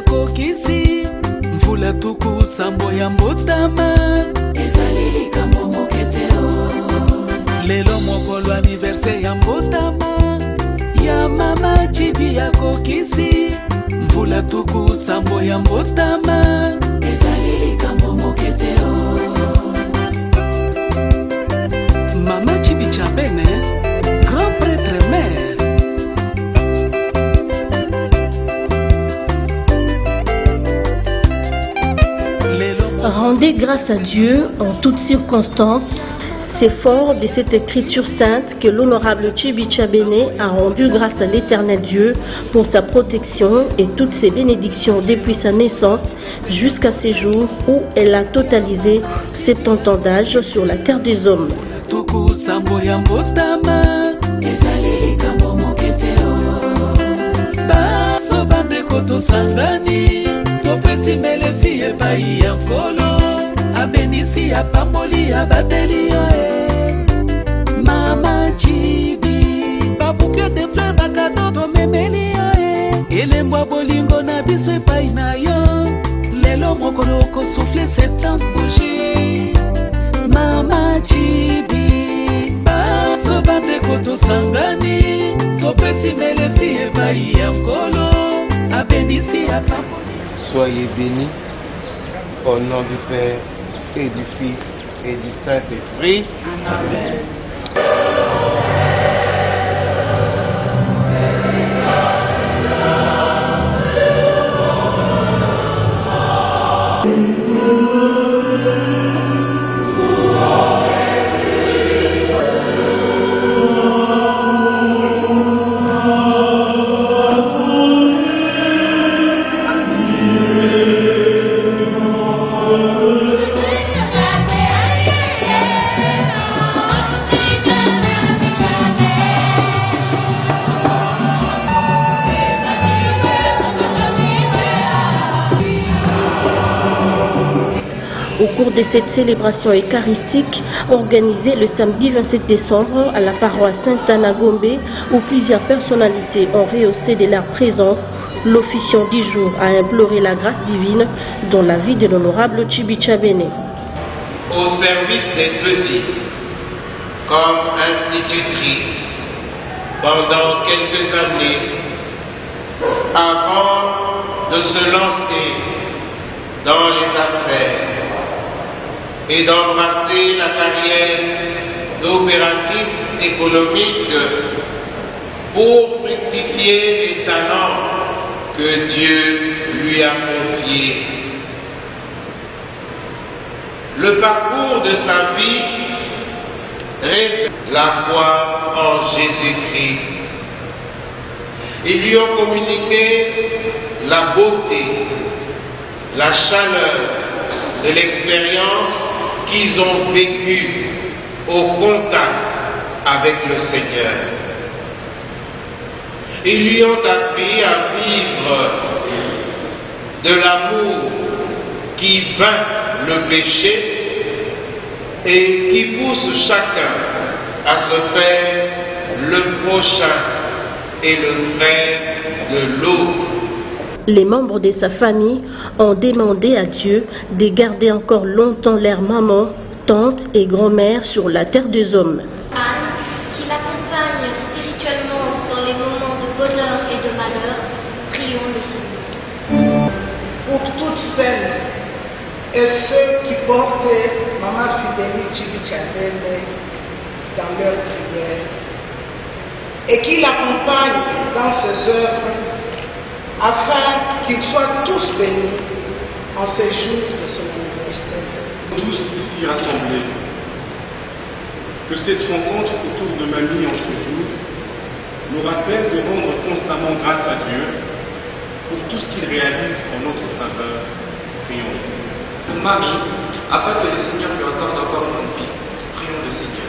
Kokisi mvula tuku sambo ya mbotama ezali kambo moketeo lelo mokolo anniversaire ya mbotama ya mama chibi ya kokisi mvula tuku sambo ya mbotama ezali kambo moketeo mama chibi Chabene grand prêtre mère. Rendez grâce à Dieu en toutes circonstances. C'est fort de cette écriture sainte que l'honorable Chibi Chabene a rendu grâce à l'éternel Dieu pour sa protection et toutes ses bénédictions depuis sa naissance jusqu'à ces jours où elle a totalisé 70 ans d'âge sur la terre des hommes. Abenisi apamoli abateli mama Chibi babuke de fleurs bakado to memeli elembo bolingo na biso epai na yo lelo mokolo kosouffler 70 bougies mama Chibi baso bande koto sangani topesi melesi epai ya nkolo abenisi apamoli. Soyez bénis au nom du Père et du Fils et du Saint-Esprit. Amen. Au cours de cette célébration eucharistique organisée le samedi 27 décembre à la paroisse Sainte-Anne Gombe, où plusieurs personnalités ont rehaussé de leur présence, l'officiant du jour a imploré la grâce divine dans la vie de l'honorable Chibi Chabene. Au service des petits, comme institutrice pendant quelques années, avant de se lancer dans les affaires et d'embrasser la carrière d'opératrice économique pour fructifier les talents que Dieu lui a confiés. Le parcours de sa vie révèle la foi en Jésus-Christ. Ils lui ont communiqué la beauté, la chaleur de l'expérience qu'ils ont vécue au contact avec le Seigneur. Ils lui ont appris à vivre de l'amour qui vainc le péché et qui pousse chacun à se faire le prochain et le frère de l'autre. Les membres de sa famille ont demandé à Dieu de garder encore longtemps leur maman, tante et grand-mère sur la terre des hommes. Anne, qui l'accompagne spirituellement dans les moments de bonheur et de malheur, prions le Seigneur. Pour toutes celles et ceux qui portent Maman Fidélie Chibi Chabene dans leur prière et qui l'accompagnent dans ses œuvres, afin qu'ils soient tous bénis en ces jours de son anniversaire. Tous ici rassemblés, que cette rencontre autour de Mamie en ce jour nous rappelle de rendre constamment grâce à Dieu pour tout ce qu'il réalise en notre faveur. Prions le Seigneur. Pour Marie, afin que le Seigneur lui accorde encore une vie. Prions le Seigneur.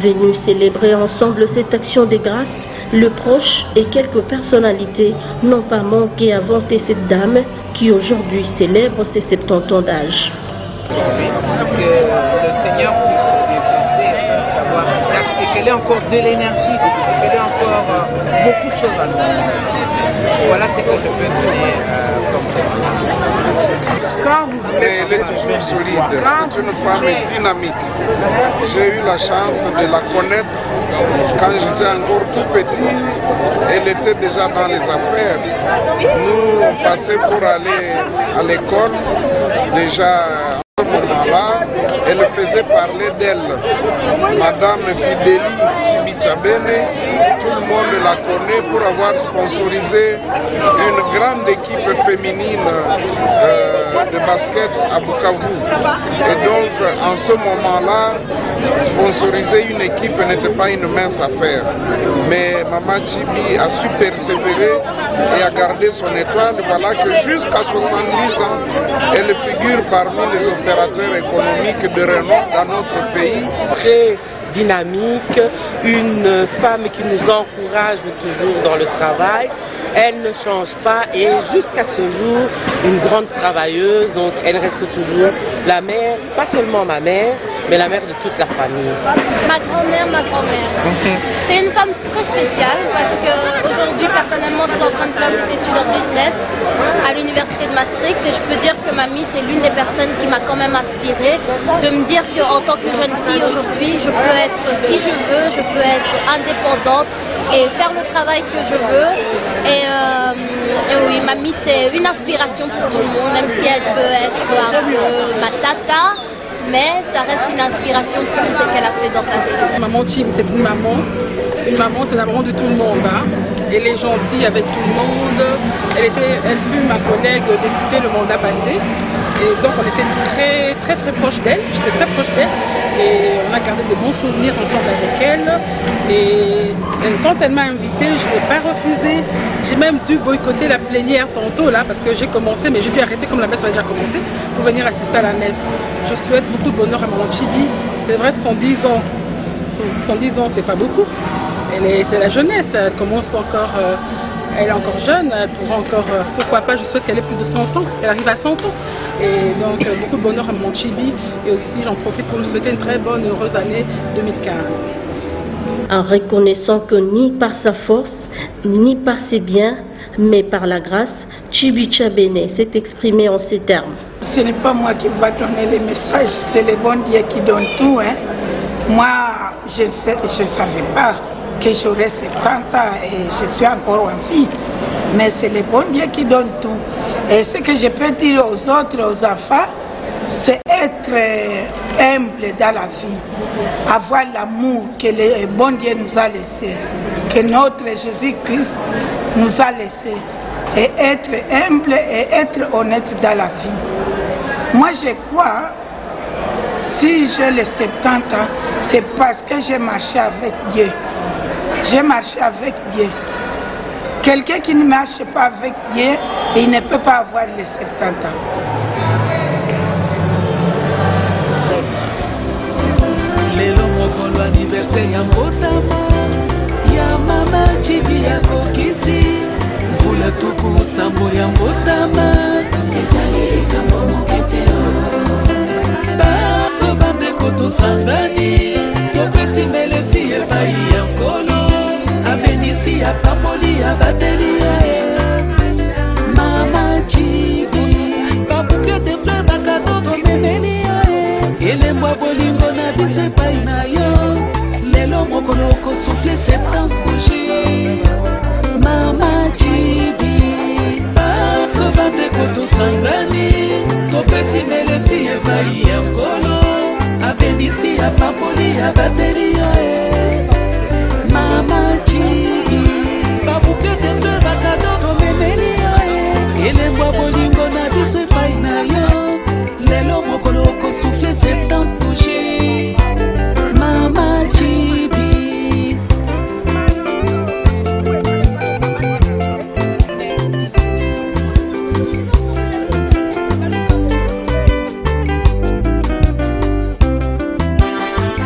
Venus célébrer ensemble cette action de grâce, le proche et quelques personnalités n'ont pas manqué à vanter cette dame qui aujourd'hui célèbre ses 70 ans d'âge. Aujourd'hui, que le Seigneur puisse exaucer, qu'elle ait encore de l'énergie, qu'elle ait encore beaucoup de choses à nous. Voilà ce que je peux donner comme témoignage. Mais elle est toujours solide, c'est une femme dynamique. J'ai eu la chance de la connaître quand j'étais encore tout petit. Elle était déjà dans les affaires. Nous passions pour aller à l'école. Déjà à ce moment-là, elle faisait parler d'elle. Madame Fidélie Chibi-Tchabene, tout le monde la connaît pour avoir sponsorisé une grande équipe féminine de basket à Bukavu. Et donc, en ce moment-là, sponsoriser une équipe n'était pas une mince affaire. Mais Maman Chibi a su persévérer et a gardé son étoile. Voilà que jusqu'à 70 ans, elle figure parmi les opérateurs économiques de renom dans notre pays. Très dynamique, une femme qui nous encourage toujours dans le travail. Elle ne change pas et jusqu'à ce jour, une grande travailleuse, donc elle reste toujours la mère, pas seulement ma mère, mais la mère de toute la famille. Ma grand-mère. C'est une femme très spéciale parce qu'aujourd'hui, personnellement, je suis en train de faire des études en business à l'université de Maastricht et je peux dire que mamie, c'est l'une des personnes qui m'a quand même inspirée de me dire qu'en tant que jeune fille aujourd'hui, je peux être qui je veux, je peux être indépendante et faire le travail que je veux. Et oui, mamie, c'est une inspiration pour tout le monde, même si elle peut être un peu ma tata, mais ça reste une inspiration pour ce qu'elle a fait dans sa vie. Maman Chibi, c'est une maman. Une maman, c'est la maman de tout le monde. Hein. Elle est gentille avec tout le monde. Elle fut ma collègue députée le mandat passé. Et donc on était très proches d'elle. J'étais très proche d'elle. Et on a gardé de bons souvenirs ensemble avec elle. Et quand elle m'a invitée, je ne l'ai pas refusé. J'ai même dû boycotter la plénière tantôt là parce que j'ai commencé, mais j'ai dû arrêter comme la messe avait déjà commencé pour venir assister à la messe. Je souhaite beaucoup de bonheur à Maman Chibi. C'est vrai, 110 ans. 110 ans, c'est pas beaucoup. C'est la jeunesse. Elle commence encore. Elle est encore jeune. Elle pourra encore. Pourquoi pas, je souhaite qu'elle ait plus de 100 ans. Elle arrive à 100 ans. Et donc, beaucoup de bonheur à Maman Chibi. Et aussi, j'en profite pour lui souhaiter une très bonne, heureuse année 2015. En reconnaissant que ni par sa force, ni par ses biens, mais par la grâce, Chibi Tchabene s'est exprimé en ces termes. Ce n'est pas moi qui va donner les messages, c'est le bon Dieu qui donne tout. Hein. Moi, je ne savais pas que j'aurais 70 ans et je suis encore en vie. Mais c'est le bon Dieu qui donne tout. Et ce que je peux dire aux autres, aux enfants, c'est être humble dans la vie, avoir l'amour que le bon Dieu nous a laissé, que notre Jésus-Christ nous a laissé, et être humble et être honnête dans la vie. Moi je crois, si j'ai les 70 ans, c'est parce que j'ai marché avec Dieu. J'ai marché avec Dieu. Quelqu'un qui ne marche pas avec Dieu, il ne peut pas avoir les 70 ans. Anniversaire ya mbotama ya Mama Chibi ya kokisi mvula tuku sambo ya mbotama ezali kambo moketeo baso bandeko tosangani topesi melesi epai ya nkolo abenisi ya pamoli ya bateli ya Mama Chibi babuke de fleur bakado tomemeli ya elembwa bolingo na biso epai na yo lelo mokolo okosufle 70 bougie Mama Chibi baso bandeko tosangani topesi melesi epai ya nkolo abenisi ya pamboli ya bateli ya Mama Chibi babuke de fleur bakado tomemeli ya elembwa bolingo na biso epai na yo lelo mokolo okosufle 70 bougie Mama Chibi.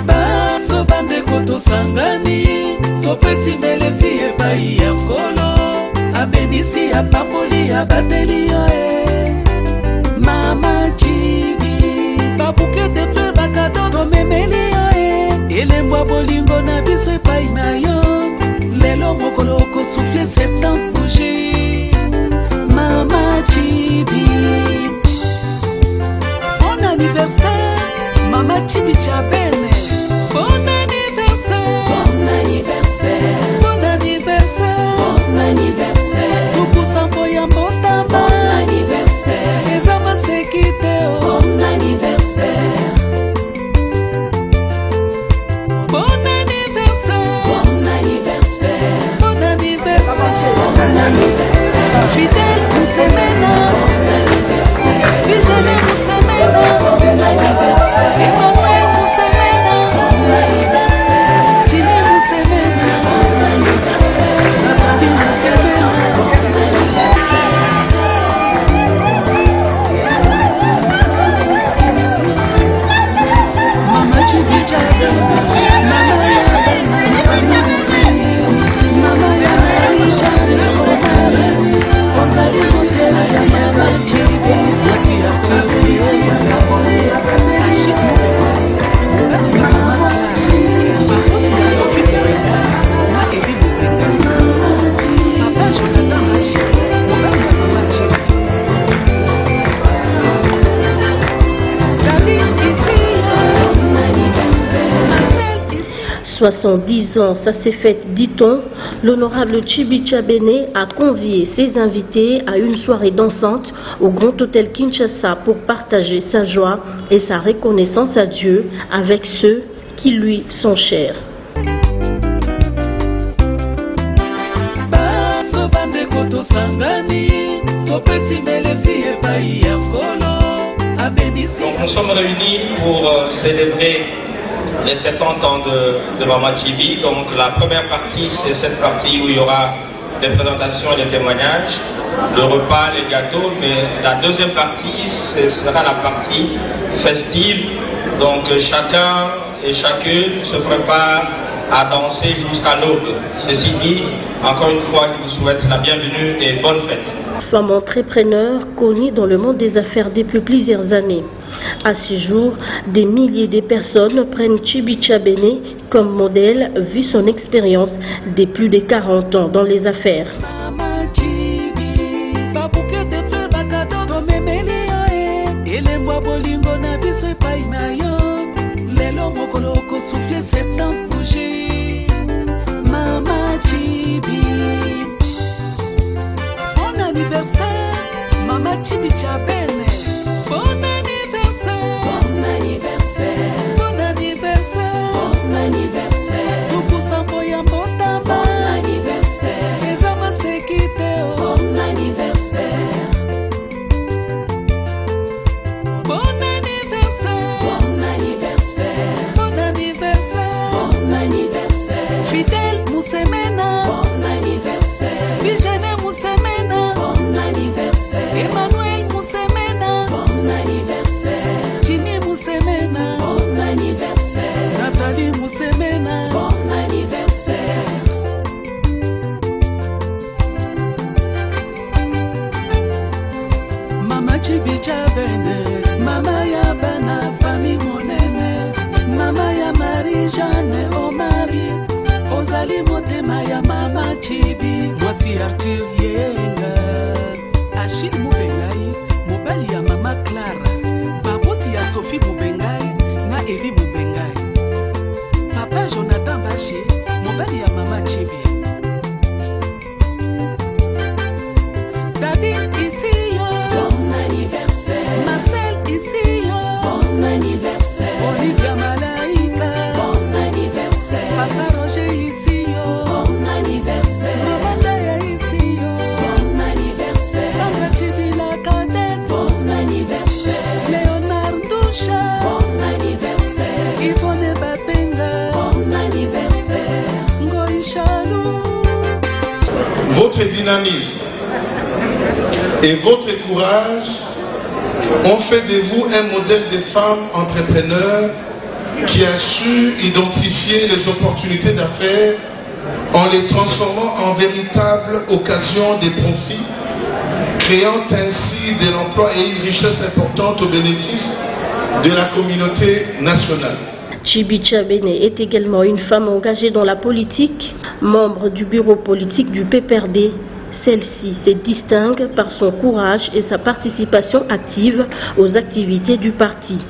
Baso bandeko tosangani topesi melesi epai ya nkolo abenisi apamboli abateli yo mama Chibi babukete mpe bakado tomemeli yo elembwa bolingo na biso epai na yo lelo mokolo okosufle 70 bougie mama Chibi. Bon anniversaire mama Chibi Chabene. Bon anniversaire. Bon anniversaire. Bon anniversaire. Bon anniversaire. Tukusambo ya mbotama. Bon anniversaire. Ezama sekite o. Bon anniversaire. Bon anniversaire. Bon anniversaire. Bon anniversaire. Bon anniversaire. Fidèle Moussemena. Bon anniversaire. Vigile Moussemena. Bon anniversaire. Emmanuel Moussemena. Bon anniversaire. Jimmy Moussemena. Bon anniversaire. Nathalie Moussemena. Bon anniversaire. Mama Chibi Chabene. Mama Yabana. Mama Yabana. Jeanne Rosale. Ozali Motema ya Mama Chibi. Voici Arthur « 70 ans, ça s'est fait, dit-on. L'honorable Chibi Chabene a convié ses invités à une soirée dansante au Grand Hôtel Kinshasa pour partager sa joie et sa reconnaissance à Dieu avec ceux qui lui sont chers. Donc nous sommes réunis pour célébrer les 70 ans de Mama Chibi. Donc la première partie, c'est cette partie où il y aura des présentations et des témoignages, le repas, les gâteaux, mais la deuxième partie, ce sera la partie festive. Donc chacun et chacune se prépare à danser jusqu'à l'aube. Ceci dit, encore une fois, je vous souhaite la bienvenue et bonne fête. Femme entrepreneur connue dans le monde des affaires depuis plusieurs années. À ce jour, des milliers de personnes prennent Chibi Chabene comme modèle vu son expérience de plus de 40 ans dans les affaires. Bon anniversaire, Mama Chibi Chabene. Bon anniversaire. Bon anniversaire. Bon anniversaire. Bon anniversaire. Tukusambo ya mbotama. Bon anniversaire. Ezama sekite o. Bon anniversaire. Bon anniversaire. Bon anniversaire. Bon anniversaire. Bon anniversaire. Fidèle Moussemena. Bon anniversaire. Vigile Moussemena. Bon anniversaire. Emmanuel Moussemena. Bon anniversaire. Jimmy Moussemena. Bon anniversaire. Nathalie Moussemena. Bon anniversaire. Mama Chibi Chabene. Mama Yabana. Famille monene. Mama ya Marie-Jeanne Omari. Ozali motema ya Mama Chibi. Voici Arthur Yenga. Achille Moubengai. Mobali ya Mama Clara. Baboti ya Sophie Moubengai. Na Eli Moubengai. Papa Jonathan Bachi. Mobali ya Mama Chibi. David ici yo. Bon anniversaire. Marcel ici yo. Bon anniversaire. Olivia Malaika. Bon anniversaire. Papa Roger ici yo. Bon anniversaire. Mama Daya ici yo. Bon anniversaire. Sandra Chibi la cadette. Bon anniversaire. Léonard Doucha. Bon anniversaire. Yvonne Batenga. Bon anniversaire. Ngoi Chalou. Votre dynamisme et votre courage ont fait de vous un modèle de femme entrepreneur qui a su identifier les opportunités d'affaires en les transformant en véritables occasions des profits, créant ainsi de l'emploi et une richesse importante au bénéfice de la communauté nationale. Chibicha Bene est également une femme engagée dans la politique, membre du bureau politique du PPRD. Celle-ci se distingue par son courage et sa participation active aux activités du parti.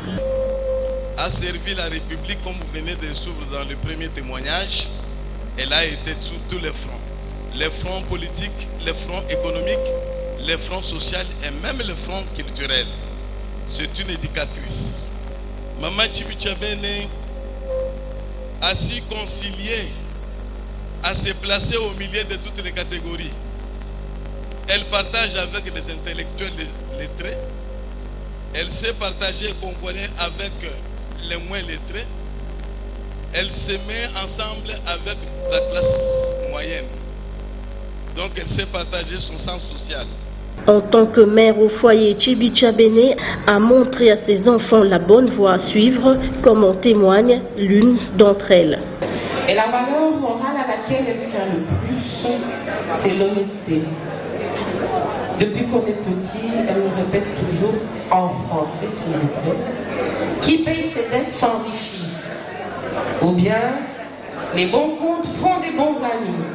A servi la République comme vous venez de suivre dans le premier témoignage. Elle a été sur tous les fronts. Les fronts politiques, les fronts économiques, les fronts sociaux et même les fronts culturels. C'est une éducatrice. Maman Chibicha Bene a su concilier, à se placer au milieu de toutes les catégories. Elle partage avec des intellectuels lettrés. Elle sait partager et composer avec les moins lettrés. Elle se met ensemble avec la classe moyenne. Donc elle sait partager son sens social. En tant que mère au foyer, Chibicha Bene a montré à ses enfants la bonne voie à suivre, comme en témoigne l'une d'entre elles. Et la valeur morale à laquelle elle tient le plus, c'est l'honnêteté. Depuis qu'on est petit, elle nous répète toujours en français, s'il vous plaît, qui paye ses dettes s'enrichit. Ou bien, les bons comptes font des bons amis.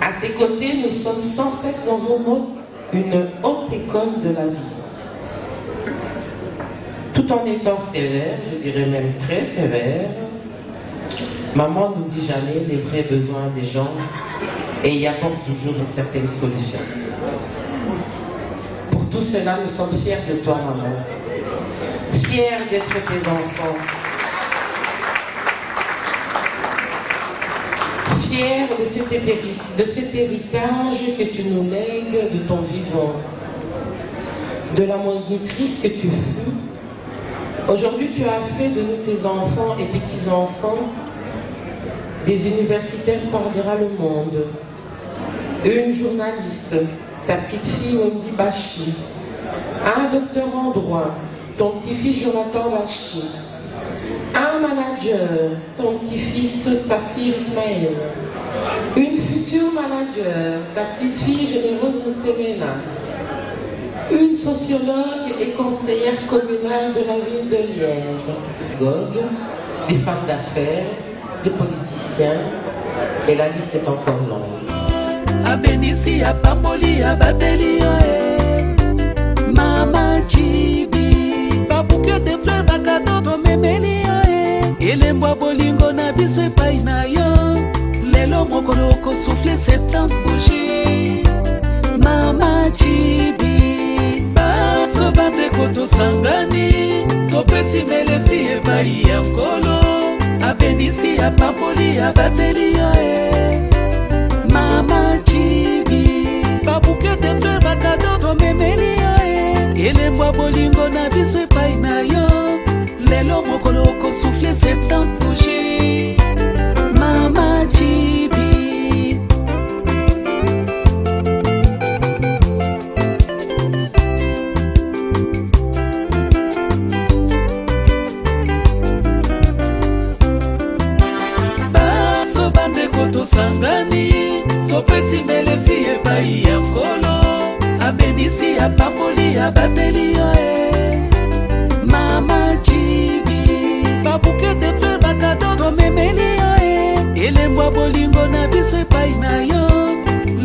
À ses côtés, nous sommes sans cesse dans une haute école de la vie. Tout en étant sévère, je dirais même très sévère, maman n'oublie jamais les vrais besoins des gens et y apporte toujours une certaine solution. Pour tout cela, nous sommes fiers de toi, maman. Fiers d'être tes enfants. Fiers de cet héritage que tu nous lègues de ton vivant, de la monitrice que tu fus. Aujourd'hui, tu as fait de nous, tes enfants et petits-enfants, des universitaires par-delà le monde. Une journaliste, ta petite fille Wendy Bachi, un docteur en droit, ton petit-fils Jonathan Bachi, un manager, ton petit-fils Safir Ismaël, une future manager, ta petite-fille Généreuse Moussemena, une sociologue et conseillère communale de la ville de Liège, des femmes d'affaires, des politiciens, et la liste est encore longue. Abenisi apamboli abateli Mama Chibi babuke de fleurs bakadoto memeli elembo bolingo na biso epai na yo lelo mokolo okosufle septembre bougie Mama Chibi baso bandeko tosangani topesi melesi epai ya nkolo abenisi apamboli abateli Mama Chibi babuke de fleurs bakadoto memeli elembo bolingo na biso epai na yo lelo mokolo okosufle septembre bougie Mama Chibi baso bandeko tosangani topesi melesi epai ya nkolo abenisi apamboli abateli Mama Chibi babuke de fleurs bakadoto memeli elembo bolingo na biso epai na yo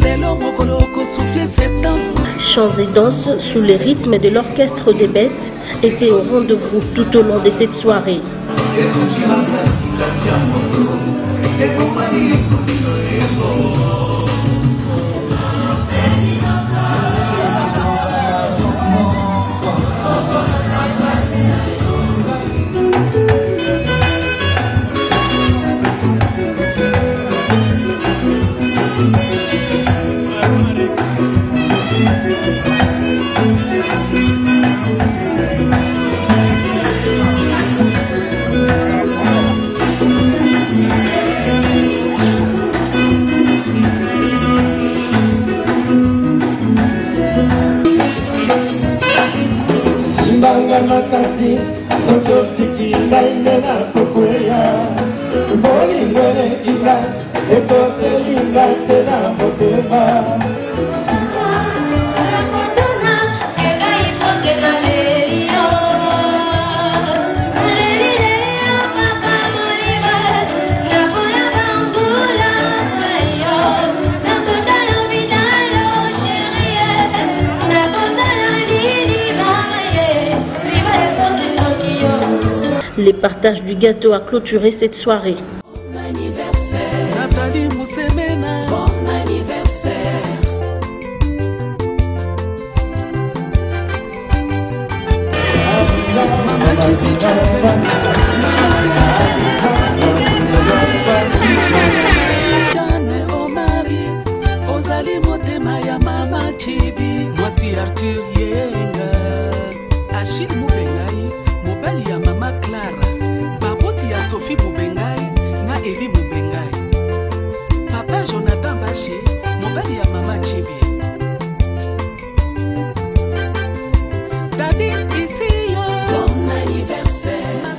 lelo mokolo okosufle septembre. Chants et danses sous les rythmes de l'orchestre des Bêtes étaient au rendez-vous tout au long de cette soirée. Les partages du gâteau a clôturé cette soirée. Nathalie Moussemena, bon anniversaire. Mama Chibicha Jeanne Omari, ozali motema ya Mama Chibi. Mwasi Arthur Yenga, Achille Moubengai, mobali ya Mama Clara, baboti ya Sophie Moubengai na Eli Moubengai. Papa Jonathan Baché, mobali ya Mama Chibi. Daddy ici yo, bon anniversaire.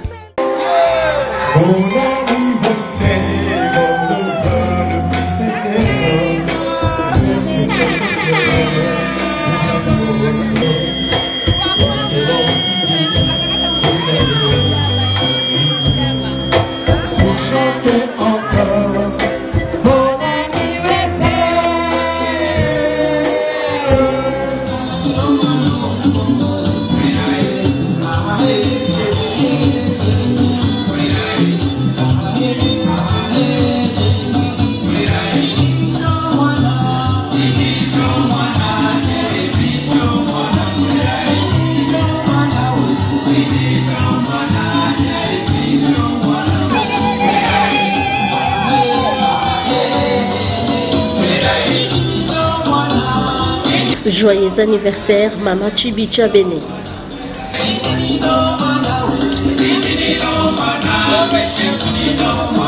Joyeux anniversaire, Mama Chibicha Bene. Thank you.